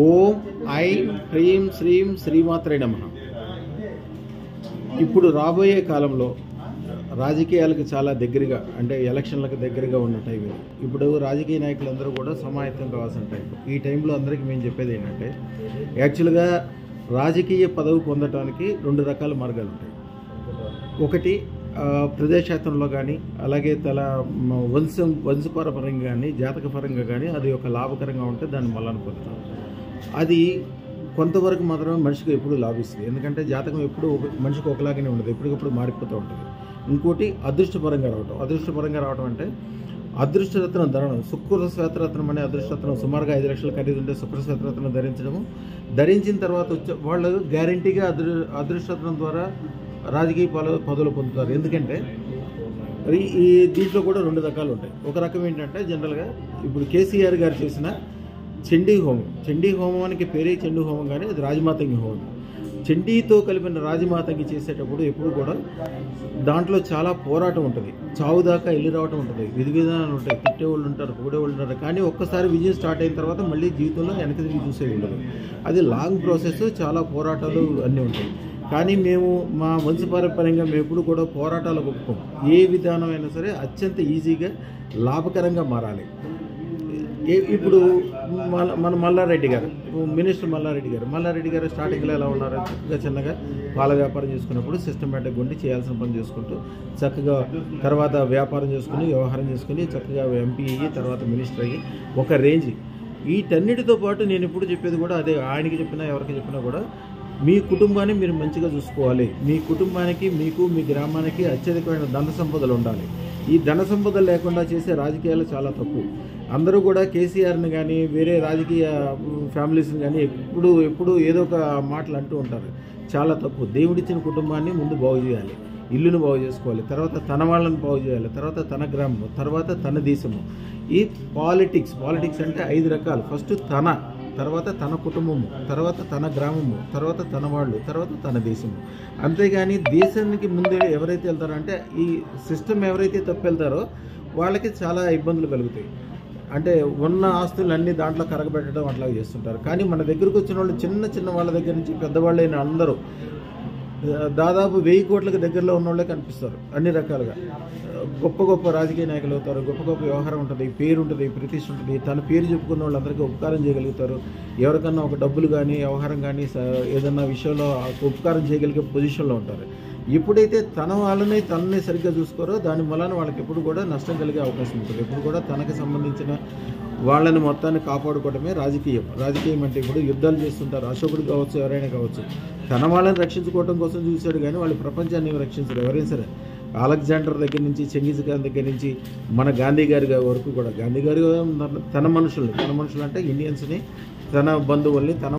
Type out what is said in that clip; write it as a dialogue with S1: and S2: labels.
S1: ఓం ఐం హ్రీం శ్రీం శ్రీమాత్రే నమః. ఇప్పుడు రాబోయే కాలంలో రాజకీయాలకు చాలా దగ్గరగా, అంటే ఎలక్షన్లకు దగ్గరగా ఉన్న టైం. ఇప్పుడు రాజకీయ నాయకులందరూ కూడా సమాయత్తం కావాల్సిన టైం. ఈ టైంలో అందరికీ మేము చెప్పేది ఏంటంటే, యాక్చువల్గా రాజకీయ పదవి పొందడానికి రెండు రకాల మార్గాలు ఉంటాయి. ఒకటి ప్రజాక్షేత్రంలో కానీ, అలాగే వంశపరంగా కానీ, జాతకపరంగా కానీ అది ఒక లాభకరంగా ఉంటే దాన్ని మళ్ళీ పొందడం. అది కొంతవరకు మాత్రమే మనిషికి ఎప్పుడు లాభిస్తుంది. ఎందుకంటే జాతకం ఎప్పుడు మనిషికి ఒకలాగానే ఉండదు, ఎప్పటికప్పుడు మారిపోతూ ఉంటుంది. ఇంకోటి అదృష్టపరంగా రావటం అంటే అదృష్టరత్నం ధరణం. శుక్ర శ్వేతరత్నం అనే అదృష్టరత్నం సుమారుగా 5 లక్షల ఖరీదు ఉంటే శుక్ర శ్వేతరత్నం ధరించిన తర్వాత వాళ్ళు గ్యారంటీగా అదృష్టరత్నం ద్వారా రాజకీయ పదవులు పొందుతారు. ఎందుకంటే ఈ దీంట్లో కూడా రెండు రకాలు ఉంటాయి. ఒక రకం ఏంటంటే, జనరల్గా ఇప్పుడు కేసీఆర్ గారు చేసిన చండీ హోమానికి పేరే చండీ హోమం, కానీ అది రాజమాతంగి హోమం. చండీతో కలిపిన రాజమాతంగి చేసేటప్పుడు ఎప్పుడు కూడా దాంట్లో చాలా పోరాటం ఉంటుంది, చావు దాకా వెళ్ళి రావటం ఉంటుంది, విధి విధానాలు ఉంటాయి, తిట్టేవాళ్ళు ఉంటారు, పొగిడేవాళ్ళు ఉంటారు. కానీ ఒక్కసారి విజయం స్టార్ట్ అయిన తర్వాత మళ్ళీ జీవితంలో వెనక తిరిగి చూసేది ఉండదు. అది లాంగ్ ప్రాసెస్, చాలా పోరాటాలు అన్నీ ఉంటాయి. కానీ మేము మా వంశపారంపర్యంగా మేము ఎప్పుడు కూడా పోరాటాలు ఒప్పుకోం. ఏ విధానం అయినా సరే అత్యంత ఈజీగా లాభకరంగా మారాలి. ఇప్పుడు మన మల్లారెడ్డి గారు, మినిస్టర్ మల్లారెడ్డి గారు స్టార్టింగ్లో ఎలా ఉన్నారు? చక్కగా చిన్నగా పాల వ్యాపారం చేసుకున్నప్పుడు సిస్టమేటిక్ ఉండి చేయాల్సిన పని చేసుకుంటూ చక్కగా తర్వాత వ్యాపారం చేసుకుని, వ్యవహారం చేసుకుని, చక్కగా ఎంపీ అయ్యి, తర్వాత మినిస్టర్ అయ్యి ఒక రేంజ్. వీటన్నిటితో పాటు నేను ఎప్పుడు చెప్పేది కూడా అదే, ఆయనకి చెప్పినా ఎవరికి చెప్పినా కూడా, మీ కుటుంబాన్ని మీరు మంచిగా చూసుకోవాలి. మీ కుటుంబానికి, మీకు, మీ గ్రామానికి అత్యధికమైన ధన సంపదలు ఉండాలి. ఈ ధన సంపదలు లేకుండా చేసే రాజకీయాలు చాలా తప్పు. అందరూ కూడా కేసీఆర్ని కానీ, వేరే రాజకీయ ఫ్యామిలీస్ని కానీ ఎప్పుడు ఏదో ఒక మాటలు అంటూ ఉంటారు. చాలా తప్పు. దేవుడిచ్చిన కుటుంబాన్ని ముందు బాగు చేయాలి, ఇల్లును బాగు చేసుకోవాలి, తర్వాత తన వాళ్ళని బాగు చేయాలి, తర్వాత తన గ్రామము, తర్వాత తన దేశము. ఈ పాలిటిక్స్ అంటే 5 రకాలు. ఫస్ట్ తర్వాత తన కుటుంబము, తర్వాత తన గ్రామము, తర్వాత తన వాళ్ళు, తర్వాత తన దేశము. అంతేగాని దేశానికి ముందు ఎవరైతే వెళ్తారో, అంటే ఈ సిస్టమ్ ఎవరైతే తప్పు వెళ్తారో వాళ్ళకి చాలా ఇబ్బందులు కలుగుతాయి. అంటే ఉన్న ఆస్తులన్నీ దాంట్లో కరగబెట్టడం అట్లా చేస్తుంటారు. కానీ మన దగ్గరకు వచ్చిన వాళ్ళు చిన్న వాళ్ళ దగ్గర నుంచి పెద్దవాళ్ళైన అందరూ దాదాపు 1000 కోట్లకు దగ్గరలో ఉన్న వాళ్ళే కనిపిస్తారు. అన్ని రకాలుగా గొప్ప రాజకీయ నాయకులు అవుతారు, గొప్ప వ్యవహారం ఉంటుంది, పేరు ఉంటుంది, ప్రతిష్ట ఉంటుంది. తన పేరు చెప్పుకున్న వాళ్ళందరికీ ఉపకారం చేయగలుగుతారు. ఎవరికన్నా ఒక డబ్బులు కానీ, వ్యవహారం కానీ, ఏదన్నా విషయంలో ఉపకారం చేయగలిగే పొజిషన్లో ఉంటారు. ఎప్పుడైతే తనని సరిగ్గా చూసుకోరో దాని వలన వాళ్ళకి ఎప్పుడు కూడా నష్టం కలిగే అవకాశం ఉంటుంది. ఎప్పుడు కూడా తనకు సంబంధించిన వాళ్ళని మొత్తాన్ని కాపాడుకోవడమే రాజకీయం అంటే. ఇప్పుడు యుద్ధాలు చేస్తుంటారు, అశోకుడు కావచ్చు, ఎవరైనా కావచ్చు, తన వాళ్ళని రక్షించుకోవడం కోసం చూశాడు, కానీ వాళ్ళు ప్రపంచాన్ని రక్షించరు. ఎవరైనా సరే, అలెగ్జాండర్ దగ్గర నుంచి, చెంగిజ్ ఖాన్ దగ్గర నుంచి, మన గాంధీ గారి వరకు కూడా, గాంధీ గారు తన మనుషులు అంటే ఇండియన్స్ని, తన బంధువుల్ని, తన